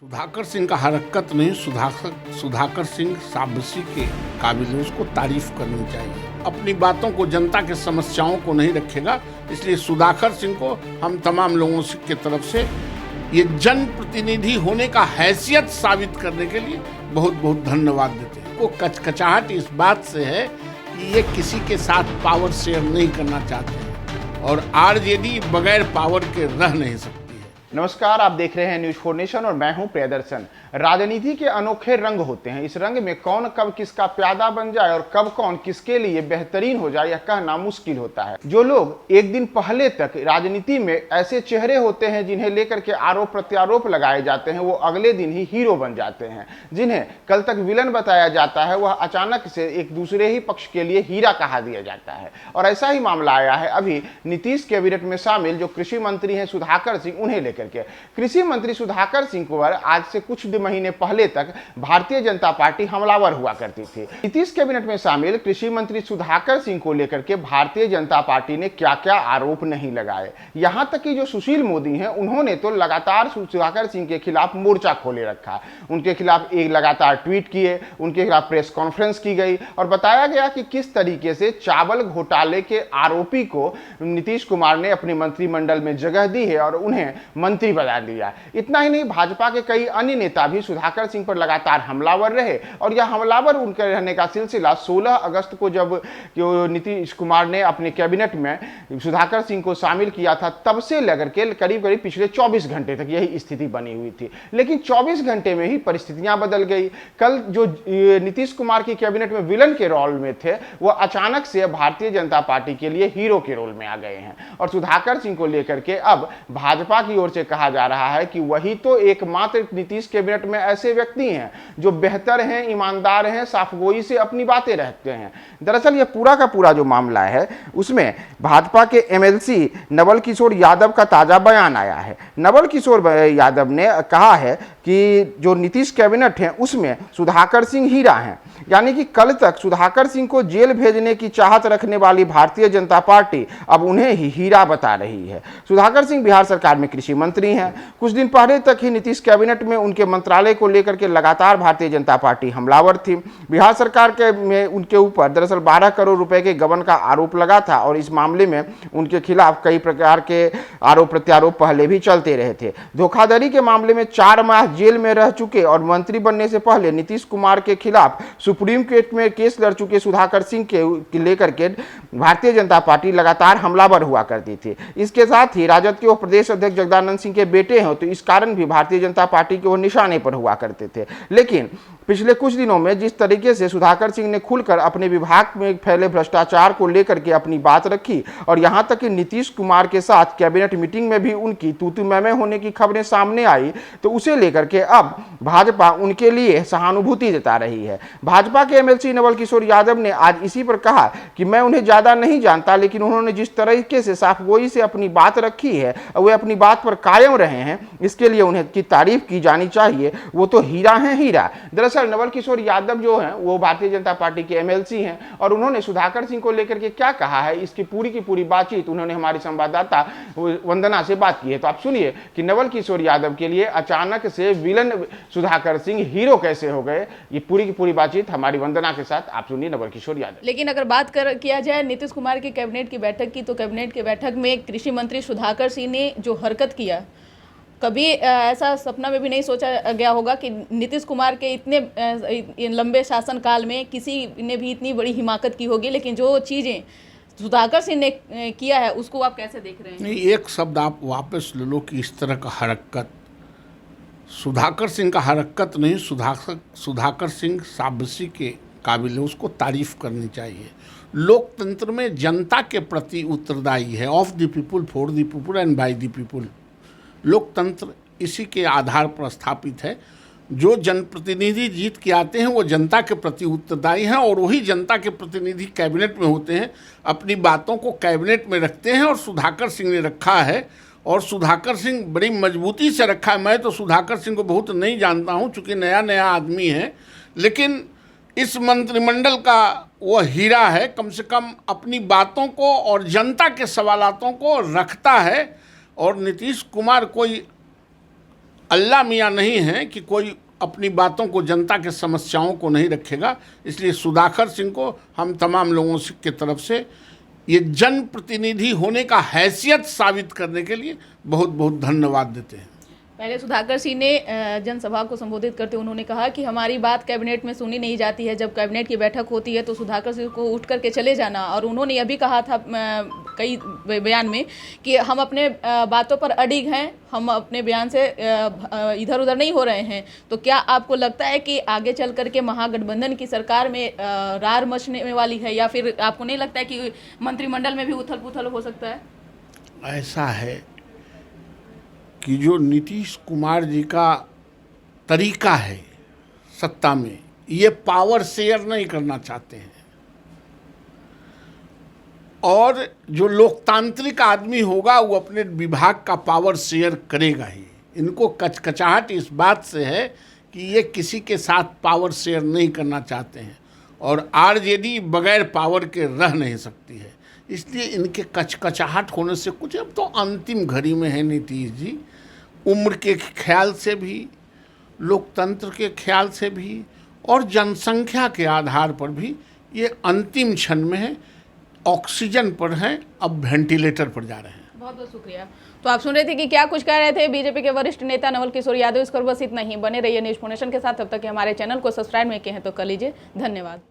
सुधाकर सिंह का हरकत नहीं, सुधाकर सिंह शाबाशी के काबिल है, उसको तारीफ करनी चाहिए। अपनी बातों को, जनता के समस्याओं को नहीं रखेगा, इसलिए सुधाकर सिंह को हम तमाम लोगों की तरफ से ये जनप्रतिनिधि होने का हैसियत साबित करने के लिए बहुत बहुत धन्यवाद देते हैं। वो कचकचाहट इस बात से है कि ये किसी के साथ पावर शेयर नहीं करना चाहते हैं और आरजेडी बगैर पावर के रह नहीं सकती। नमस्कार, आप देख रहे हैं न्यूज 4 नेशन और मैं हूं प्रियदर्शन। राजनीति के अनोखे रंग होते हैं। इस रंग में कौन कब किसका प्यादा बन जाए और कब कौन किसके लिए बेहतरीन हो जाए, यह कहना मुश्किल होता है। जो लोग एक दिन पहले तक राजनीति में ऐसे चेहरे होते हैं जिन्हें लेकर के आरोप प्रत्यारोप लगाए जाते हैं, वो अगले दिन ही हीरो बन जाते हैं। जिन्हें कल तक विलन बताया जाता है, वह अचानक से एक दूसरे ही पक्ष के लिए हीरा कहा दिया जाता है। और ऐसा ही मामला आया है अभी नीतीश कैबिनेट में शामिल जो कृषि मंत्री हैं सुधाकर सिंह, उन्हें लेकर के। कृषि मंत्री सुधाकर सिंह पर आज से कुछ महीने पहले तक भारतीय जनता पार्टी हमलावर हुआ करती थी। नीतीश कैबिनेट में शामिल कृषि मंत्री सुधाकर सिंह को लेकर के भारतीय जनता पार्टी ने क्या क्या आरोप नहीं लगाए। यहां तक कि जो सुशील मोदी हैं, उन्होंने तो लगातार सुधाकर सिंह के खिलाफ मोर्चा खोले रखा। उनके खिलाफ एक लगातार ट्वीट किए, उनके खिलाफ प्रेस कॉन्फ्रेंस की गई और बताया गया कि किस तरीके से चावल घोटाले के आरोपी को नीतीश कुमार ने अपने मंत्रिमंडल में जगह दी है और उन्हें मंत्री बना लिया। इतना ही नहीं, भाजपा के कई अन्य नेता भी सुधाकर सिंह पर लगातार हमलावर रहे और यह हमलावर उनके रहने का सिलसिला 16 अगस्त को जब नीतीश कुमार ने अपने कैबिनेट में सुधाकर सिंह को शामिल किया था, तब से लेकर के करीब करीब पिछले 24 घंटे तक यही स्थिति बनी हुई थी। लेकिन 24 घंटे में ही परिस्थितियां बदल गई। कल जो नीतीश कुमार की कैबिनेट में विलन के रोल में थे, वह अचानक से भारतीय जनता पार्टी के लिए हीरो के रोल में आ गए हैं और सुधाकर सिंह को लेकर के अब भाजपा की ओर से कहा जा रहा है कि वही तो एकमात्र नीतीश कैबिनेट में ऐसे व्यक्ति हैं जो बेहतर हैं, ईमानदार हैं, साफगोई से अपनी बातें रखते हैं। दरअसल यह पूरा का पूरा जो मामला है, उसमें भाजपा के एमएलसी नवल किशोर यादव का ताजा बयान आया है। नवल किशोर यादव ने कहा है कि जो नीतीश कैबिनेट है उसमें सुधाकर सिंह हीरा हैं, यानी कि कल तक सुधाकर सिंह को जेल भेजने की चाहत रखने वाली भारतीय जनता पार्टी अब उन्हें ही हीरा बता रही है। सुधाकर सिंह बिहार सरकार में कृषि मंत्री हैं। कुछ दिन पहले तक ही नीतीश कैबिनेट में उनके मंत्रालय को लेकर के लगातार भारतीय जनता पार्टी हमलावर थी। बिहार सरकार के में उनके ऊपर दरअसल 12 करोड़ रुपए के गबन का आरोप लगा था और इस मामले में उनके खिलाफ कई प्रकार के आरोप प्रत्यारोप पहले भी चलते रहे थे। धोखाधड़ी के मामले में 4 माह जेल में रह चुके और मंत्री बनने से पहले नीतीश कुमार के खिलाफ सुप्रीम कोर्ट में केस लड़ चुके सुधाकर सिंह के लेकर के भारतीय जनता पार्टी लगातार हमलावर हुआ करती थी। इसके साथ ही राजद के वो प्रदेश अध्यक्ष जगदानंद सिंह के बेटे हैं, तो इस कारण भी भारतीय जनता पार्टी के वो निशाने पर हुआ करते थे। लेकिन पिछले कुछ दिनों में जिस तरीके से सुधाकर सिंह ने खुलकर अपने विभाग में फैले भ्रष्टाचार को लेकर के अपनी बात रखी और यहां तक कि नीतीश कुमार के साथ कैबिनेट मीटिंग में भी उनकी तूतू मैमे होने की खबरें सामने आई, तो उसे लेकर के अब भाजपा उनके लिए सहानुभूति जता रही है। भाजपा के एमएलसी नवल किशोर यादव ने आज इसी पर कहा कि मैं उन्हें ज्यादा नहीं जानता, लेकिन उन्होंने जिस तरीके से साफगोई से अपनी बात रखी है, वे अपनी बात पर कायम रहे हैं, इसके लिए उन्हें की तारीफ की जानी चाहिए। वो तो हीरा हैं, हीरा। दरअसल नवल किशोर यादव जो हैं वो भारतीय जनता पार्टी के एमएलसी हैं और उन्होंने सुधाकर सिंह को लेकर के क्या कहा है, इसकी पूरी की पूरी बातचीत उन्होंने हमारी संवाददाता वंदना से बात की है। तो आप सुनिए कि नवल किशोर यादव के लिए अचानक से विलन सुधाकर सिंह हीरो कैसे हो गए। ये पूरी की पूरी बातचीत हमारी वंदना के साथ आप सुनिए नवल किशोर यादव। लेकिन अगर बात किया जाए नीतीश कुमार की कैबिनेट की बैठक की, तो कैबिनेट की बैठक में कृषि मंत्री सुधाकर सिंह ने जो हरकत किया, कभी ऐसा सपना में भी नहीं सोचा गया होगा कि नीतीश कुमार के इतने लंबे शासनकाल में किसी ने भी इतनी बड़ी हिमाकत की होगी। लेकिन जो चीज़ें सुधाकर सिंह ने किया है, उसको आप कैसे देख रहे हैं? नहीं, एक शब्द आप वापस ले लो कि इस तरह का हरकत सुधाकर सिंह का हरकत नहीं, सुधाकर सिंह शाबाशी के काबिल है, उसको तारीफ करनी चाहिए। लोकतंत्र में जनता के प्रति उत्तरदायी है, of the people, for the people and by the people. लोकतंत्र इसी के आधार पर स्थापित है। जो जनप्रतिनिधि जीत के आते हैं वो जनता के प्रति उत्तरदायी हैं और वही जनता के प्रतिनिधि कैबिनेट में होते हैं, अपनी बातों को कैबिनेट में रखते हैं और सुधाकर सिंह ने रखा है और सुधाकर सिंह बड़ी मजबूती से रखा है। मैं तो सुधाकर सिंह को बहुत नहीं जानता हूं, चूँकि नया नया आदमी है, लेकिन इस मंत्रिमंडल का वो हीरा है। कम से कम अपनी बातों को और जनता के सवालों को रखता है और नीतीश कुमार कोई अल्लाह मियाँ नहीं है कि कोई अपनी बातों को, जनता के समस्याओं को नहीं रखेगा। इसलिए सुधाकर सिंह को हम तमाम लोगों की तरफ से ये जनप्रतिनिधि होने का हैसियत साबित करने के लिए बहुत बहुत धन्यवाद देते हैं। पहले सुधाकर सिंह ने जनसभा को संबोधित करते उन्होंने कहा कि हमारी बात कैबिनेट में सुनी नहीं जाती है, जब कैबिनेट की बैठक होती है तो सुधाकर सिंह को उठ करके चले जाना। और उन्होंने यह भी कहा था कई बयान में कि हम अपने बातों पर अडिग हैं, हम अपने बयान से इधर उधर नहीं हो रहे हैं। तो क्या आपको लगता है कि आगे चल करके महागठबंधन की सरकार में रार मचने वाली है, या फिर आपको नहीं लगता है कि मंत्रिमंडल में भी उथल पुथल हो सकता है? ऐसा है कि जो नीतीश कुमार जी का तरीका है सत्ता में, ये पावर शेयर नहीं करना चाहते हैं। और जो लोकतांत्रिक आदमी होगा वो अपने विभाग का पावर शेयर करेगा ही। इनको कचकचाहट इस बात से है कि ये किसी के साथ पावर शेयर नहीं करना चाहते हैं, और आरजेडी बगैर पावर के रह नहीं सकती है। इसलिए इनके कचकचाहट होने से कुछ, अब तो अंतिम घड़ी में है नीतीश जी। उम्र के ख्याल से भी, लोकतंत्र के ख्याल से भी, और जनसंख्या के आधार पर भी ये अंतिम क्षण में है। ऑक्सीजन पर हैं, अब वेंटिलेटर पर जा रहे हैं। बहुत बहुत शुक्रिया। तो आप सुन रहे थे कि क्या कुछ कह रहे थे बीजेपी के वरिष्ठ नेता नवल किशोर यादव। इस पर बस इतना ही। बने रहिए न्यूज़ फोनेशन के साथ। तब तक हमारे चैनल को सब्सक्राइब नहीं किए हैं तो कर लीजिए। धन्यवाद।